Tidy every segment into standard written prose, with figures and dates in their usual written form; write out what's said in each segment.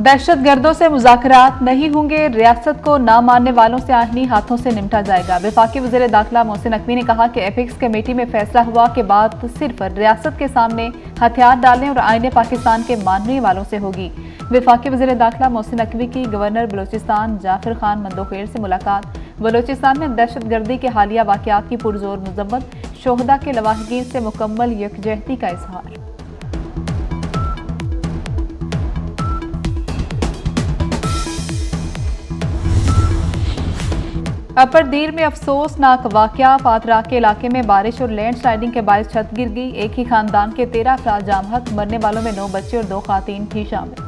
दहशतगर्दों से मुज़ाकरात नहीं होंगे, रियासत को ना मानने वालों से आहिनी हाथों से निपटा जाएगा। वफाकी वज़ीर दाखिला मोहसिन नकवी ने कहा कि एपेक्स कमेटी में फैसला हुआ कि बात सिर्फ रियासत के सामने हथियार डालने और आईने पाकिस्तान के मानने वालों से होगी। वफाकी वज़ीर दाखिला मोहसिन नकवी की गवर्नर बलोचिस्तान जाफिर खान मंदोखेड़ से मुलाकात। बलोचिस्तान में दहशतगर्दी के हालिया वाक़यात की पुरजोर मज़म्मत, शोहदा के लवाहिकीन से मुकम्मल यकजहती का इजहार। अपर दीर में अफसोसनाक वाकया, पात्रा के इलाके में बारिश और लैंडस्लाइडिंग के बायस छत गिर गई। एक ही खानदान के 13 अफराद जाम हक, मरने वालों में 9 बच्चे और 2 खातीन भी शामिल।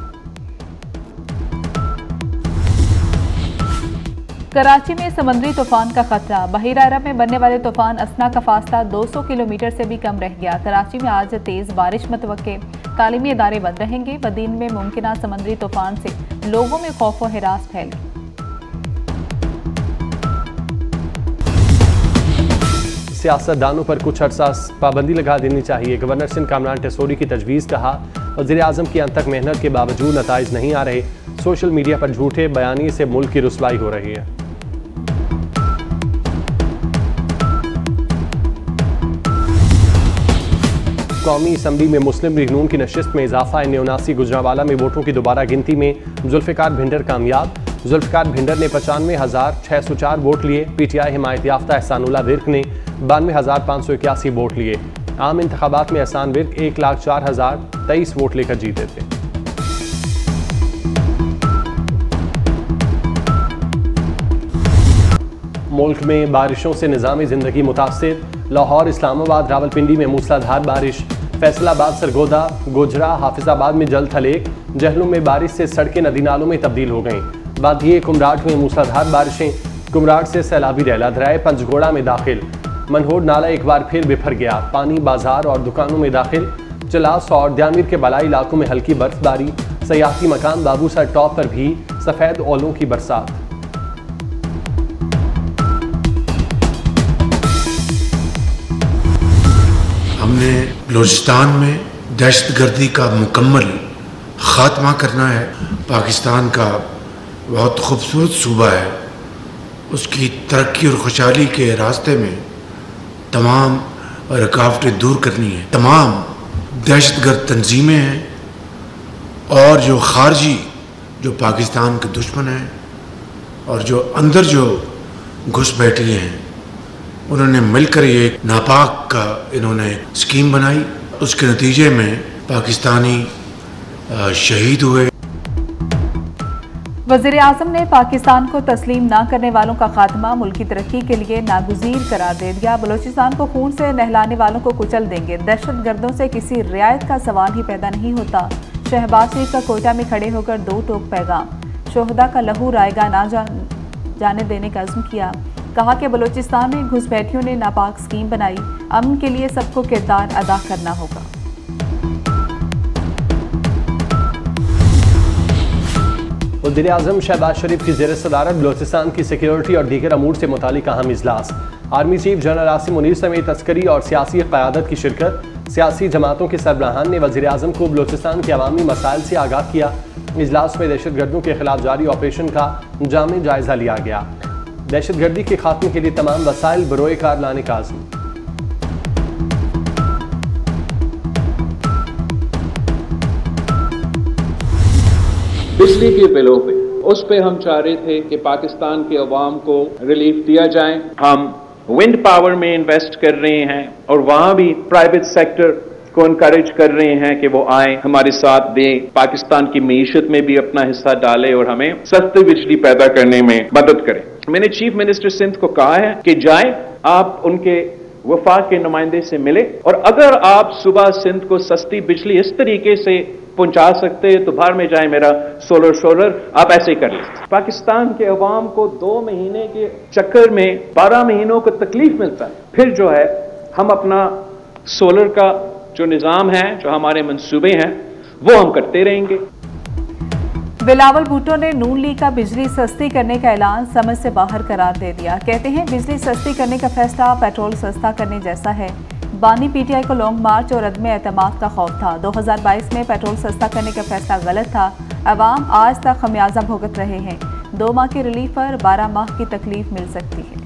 कराची में समंदरी तूफान का खतरा, बहीरा अरब में बनने वाले तूफान असना का फासला 200 किलोमीटर से भी कम रह गया। कराची में आज तेज बारिश मतवक्के, तालीमी इदारे बंद रहेंगे। बदीन में मुमकिन समंदरी तूफान से लोगों में खौफ व हिरास फैल गई। सियासतदानों पर कुछ अरसा पाबंदी लगा देनी चाहिए। गवर्नर सिंध कामरान टेसोरी की तजवीज़। कहा वज़ीर आज़म की अंतक मेहनत के बावजूद नताइज नहीं आ रहे। सोशल मीडिया पर झूठे बयानी से मुल्क की रुसवाई हो रही है। कौमी असम्बली में मुस्लिम रहनून की नशिस्त में इजाफा। 79 गुजरांवाला में वोटों की दोबारा गिनती में जुल्फ़िकार भिंडर कामयाब। जुल्फ़िकार भिंडर ने 95,604 वोट लिए। PTI हिमायत याफ्ता एहसानुल्लाह विर्क ने 92,581 वोट लिए। आम इंतखाबात में एहसान विर्क 1,04,023 वोट लेकर जीते थे। मुल्क में बारिशों से निज़ामी ज़िंदगी मुतासिर। लाहौर, इस्लामाबाद, रावलपिंडी में मूसलाधार बारिश। फैसलाबाद, सरगोदा, गोजरा, हाफिजाबाद में जल थलेक। जहलुम में बारिश से सड़कें नदी नालों में तब्दील हो गईं। बादिए कुमराट में मूसलाधार बारिशें। कुमराट से सैलाबी रैला दराए पंचगोड़ा में दाखिल। मनहोड नाला एक बार फिर बिफर गया। पानी बाजार और दुकानों में दाखिल। चलास और द्यामिर के बलाई इलाकों में हल्की बर्फबारी। सयाहती मकान बाबूसर टॉप पर भी सफ़ेद ओलों की बरसात। हमने बलूचिस्तान में दहशतगर्दी का मुकम्मल ख़ात्मा करना है। पाकिस्तान का बहुत खूबसूरत सूबा है, उसकी तरक्की और खुशहाली के रास्ते में तमाम रुकावटें दूर करनी है। तमाम दहशतगर्द तंजीमें हैं और जो खारजी जो पाकिस्तान के दुश्मन हैं और जो अंदर जो घुस बैठी हैं, उन्होंने मिलकर ये एक नापाक का इन्होंने स्कीम बनाई। उसके नतीजे में पाकिस्तानी शहीद हुए। वज़ीर आज़म ने पाकिस्तान को तस्लीम न करने वालों का खात्मा मुल्क की तरक्की के लिए नागुज़ीर करार दे दिया। बलोचिस्तान को खून से नहलाने वालों को कुचल देंगे। दहशतगर्दों से किसी रियायत का सवाल ही पैदा नहीं होता। शहबाज शरीफ का कोयटा में खड़े होकर 2 टोक पैगाम। शोहदा का लहू रायगा ना जाने देने का अज़्म किया। कहा कि बलोचिस्तान में घुसपैठियों ने नापाक स्कीम बनाई। अमन के लिए सबको किरदार अदा करना होगा। वज़ीर आज़म शहबाज शरीफ की ज़ेर सदारत बलोचिस्तान की सिक्योरिटी और दीगर अमूर से मुतालिक अहम इजलास। Army chief general Asim Munir समेत अस्करी और सियासी क़यादत की शिरकत। सियासी जमातों के सरबराहान ने वज़ीर आज़म को बलोचिस्तान के अवामी मसाइल से आगाह किया। इजलास में दहशतगर्दों के खिलाफ जारी ऑपरेशन का जामी जायजा लिया गया। दहशतगर्दी के खात्मे के लिए तमाम वसाइल बरोए कार लाने का आज़म। बिजली के बिलों पे उस पे हम चाह रहे थे कि पाकिस्तान के अवाम को रिलीफ दिया जाए। हम विंड पावर में इन्वेस्ट कर रहे हैं और वहां भी प्राइवेट सेक्टर को इनकरेज कर रहे हैं कि वो आए हमारे साथ दें, पाकिस्तान की मीशत में भी अपना हिस्सा डालें और हमें सस्ती बिजली पैदा करने में मदद करें। मैंने चीफ मिनिस्टर सिंध को कहा है कि जाएं, आप उनके वफाक के नुमाइंदे से मिले और अगर आप सुबह सिंध को सस्ती बिजली इस तरीके से पहुंचा सकते हैं तो बाहर में जाए मेरा सोलर आप ऐसे कर लें। पाकिस्तान के अवाम को 2 महीने के चक्कर में 12 महीनों को तकलीफ मिलता है। फिर जो है हम अपना सोलर का जो निज़ाम है, जो हमारे मंसूबे हैं, वो हम करते रहेंगे। बिलावल भुट्टो ने नून लीग का बिजली सस्ती करने का ऐलान समझ से बाहर करार दे दिया। कहते हैं बिजली सस्ती करने का फैसला पेट्रोल सस्ता करने जैसा है। बानी पीटीआई को लॉन्ग मार्च और अदम एतमाद का खौफ था। 2022 में पेट्रोल सस्ता करने का फैसला गलत था। अवाम आज तक खमियाजा भुगत रहे हैं। 2 माह की रिलीफ पर 12 माह की तकलीफ मिल सकती है।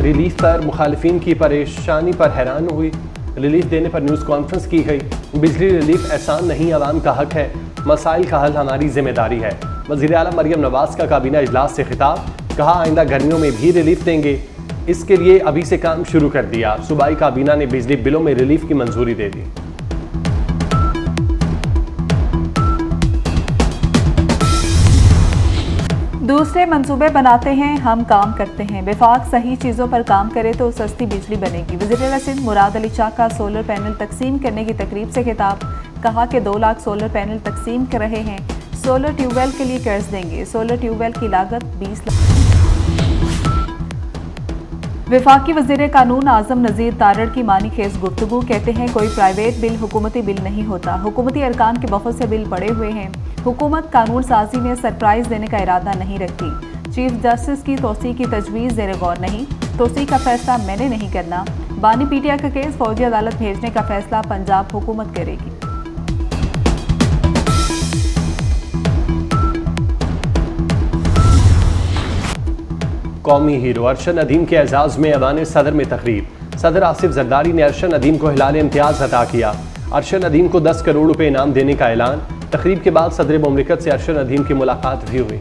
रिलीफ पर मुखालिफिन की परेशानी पर हैरान हुई। रिलीफ देने पर न्यूज़ कॉन्फ्रेंस की गई। बिजली रिलीफ एहसान नहीं, अवाम का हक है। मसाइल का हल हमारी जिम्मेदारी है। वज़ीर आला मरियम नवाज का काबीना इजलास से खिताब, कहा आइंदा गर्मियों में भी रिलीफ देंगे। इसके लिए अभी से काम शुरू कर दिया। सूबाई काबीना ने बिजली बिलों में रिलीफ की मंजूरी दे दी। दूसरे मंसूबे बनाते हैं, हम काम करते हैं। वफाक सही चीज़ों पर काम करे तो सस्ती बिजली बनेगी। वज़ीर आला सिंध मुराद अली शाह का सोलर पैनल तकसीम करने की तकरीब से खिताब, कहा कि 2 लाख सोलर पैनल तकसीम कर रहे हैं। सोलर ट्यूबवेल के लिए कर्ज देंगे। सोलर ट्यूबवेल की लागत 20 लाख। वफाकी वज़ीर कानून आज़म नज़ीर तारड़ की मानी खेज गुफ्तगू, कहते हैं कोई प्राइवेट बिल हुकूमती बिल नहीं होता। हुकूमती अरकान के बहुत से बिल पड़े हुए हैं। हुकूमत कानून साजी में सरप्राइज देने का इरादा नहीं रखती। चीफ जस्टिस की तोसी की तजवीज़ ज़ेर गौर नहीं। तोसी का फैसला मैंने नहीं करना। बानी पीटीआई का केस फौजी अदालत भेजने का फैसला पंजाब हुकूमत करेगी। कौमी हीरो अरशद नदीम के एजाज़ में ऐवान सदर में तकरीब। सदर आसिफ जरदारी ने अरशद नदीम को हिलाल इम्तियाज़ अता किया। अरशद नदीम को 10 करोड़ रुपए इनाम देने का ऐलान। तकरीब के बाद सदर मुमलिकत से अरशद नदीम की मुलाकात भी हुई।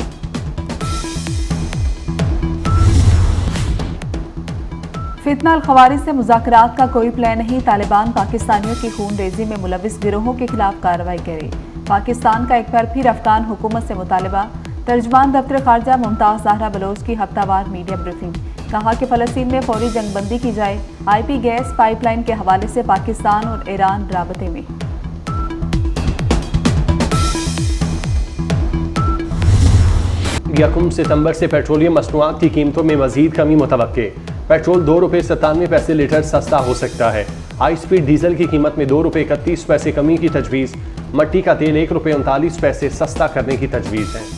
फितना अल-खवारिज से मुज़ाकरात का कोई प्लान नहीं। तालिबान पाकिस्तानियों की खून रेजी में मुलविस गिरोहों के खिलाफ कार्रवाई करे। पाकिस्तान का एक बार फिर अफगान हुकूमत से मुतालबा। तर्जमान दफ्तर खारजा मुमताज़ ज़हरा बलोच की हफ्तावार मीडिया ब्रीफिंग, कहा कि फ़लस्तीन में फौरी जंगबंदी की जाए। IP गैस पाइपलाइन के हवाले से पाकिस्तान और ईरान राबते में। यकम सितंबर से पेट्रोलियम मसनूआत की कीमतों में मजीद कमी मुतवक्के। पेट्रोल 2 रुपये 97 पैसे लीटर सस्ता हो सकता है। हाई स्पीड डीजल की कीमत में 2 रुपये 31 पैसे कमी की तजवीज़। मट्टी का तेल 1 रुपये 39 पैसे सस्ता करने की तजवीज़ है।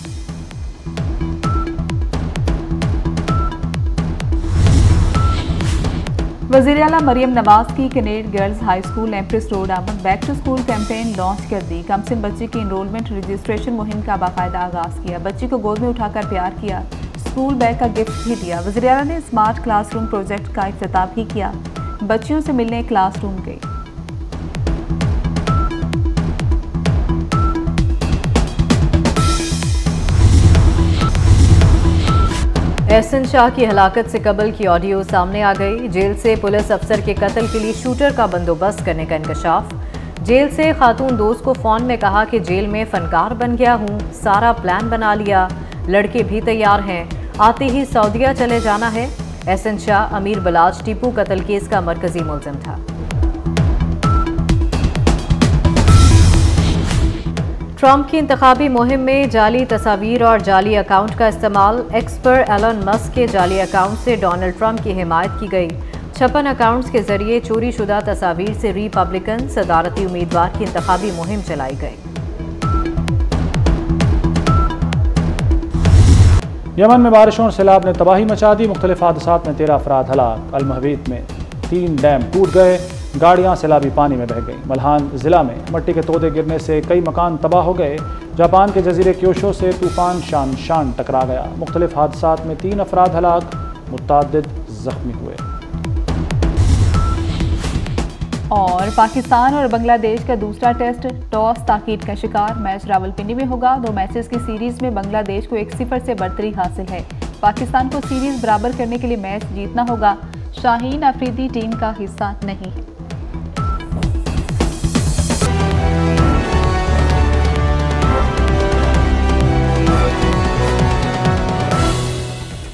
वज़ीर आला मरियम नवाज की Kinnaird girls high school Empress Road आमद back to school campaign launch कर दी। कमसिन बच्ची की इनरोलमेंट रजिस्ट्रेशन मुहिम का बाकायदा आगाज़ किया। बच्ची को गोद में उठाकर प्यार किया। स्कूल बैग का गिफ्ट भी दिया। वज़ीर आला ने स्मार्ट क्लासरूम प्रोजेक्ट का इफ्तिताह भी किया। बच्चियों से मिलने क्लासरूम गई। एहसन शाह की हलाकत से कबल की ऑडियो सामने आ गई। जेल से पुलिस अफसर के कत्ल के लिए शूटर का बंदोबस्त करने का इंकशाफ। जेल से खातून दोस्त को फ़ोन में कहा कि जेल में फनकार बन गया हूँ, सारा प्लान बना लिया, लड़के भी तैयार हैं, आते ही सऊदिया चले जाना है। एहसन शाह अमीर बलाज टीपू कत्ल केस का मरकजी मुलजिम था। ट्रंप की इंतखाबी मुहिम में जाली तस्वीर और जाली अकाउंट का इस्तेमाल। एक्स पर एलन मस्क के जाली अकाउंट से डोनाल्ड ट्रंप की हिमायत की गई। 56 अकाउंट्स के जरिए चोरी शुदा तस्वीर से रिपब्लिकन सदारती उम्मीदवार की इंतखाबी मुहिम चलाई गई। यमन में बारिशों और सैलाब ने तबाही मचा दी। मुख्तलिफ हादसात में 13 अफराद हलाक। अल-महवीद में 3 डैम टूट गए। गाड़ियां सैलाबी पानी में बह गईं। मल्हान ज़िला में मट्टी के तोदे गिरने से कई मकान तबाह हो गए। जापान के जजीरे क्योशो से तूफान शान टकरा गया। मुख्तलिफ हादसात में 3 अफराद हलाक, मुतअद्दिद जख्मी हुए। और पाकिस्तान और बांग्लादेश का दूसरा टेस्ट टॉस ताकीद का शिकार। मैच रावलपिंडी में होगा। 2 मैचेस की सीरीज में बांग्लादेश को 1-0 से बढ़तरी हासिल है। पाकिस्तान को सीरीज बराबर करने के लिए मैच जीतना होगा। शाहीन अफरीदी टीम का हिस्सा नहीं है।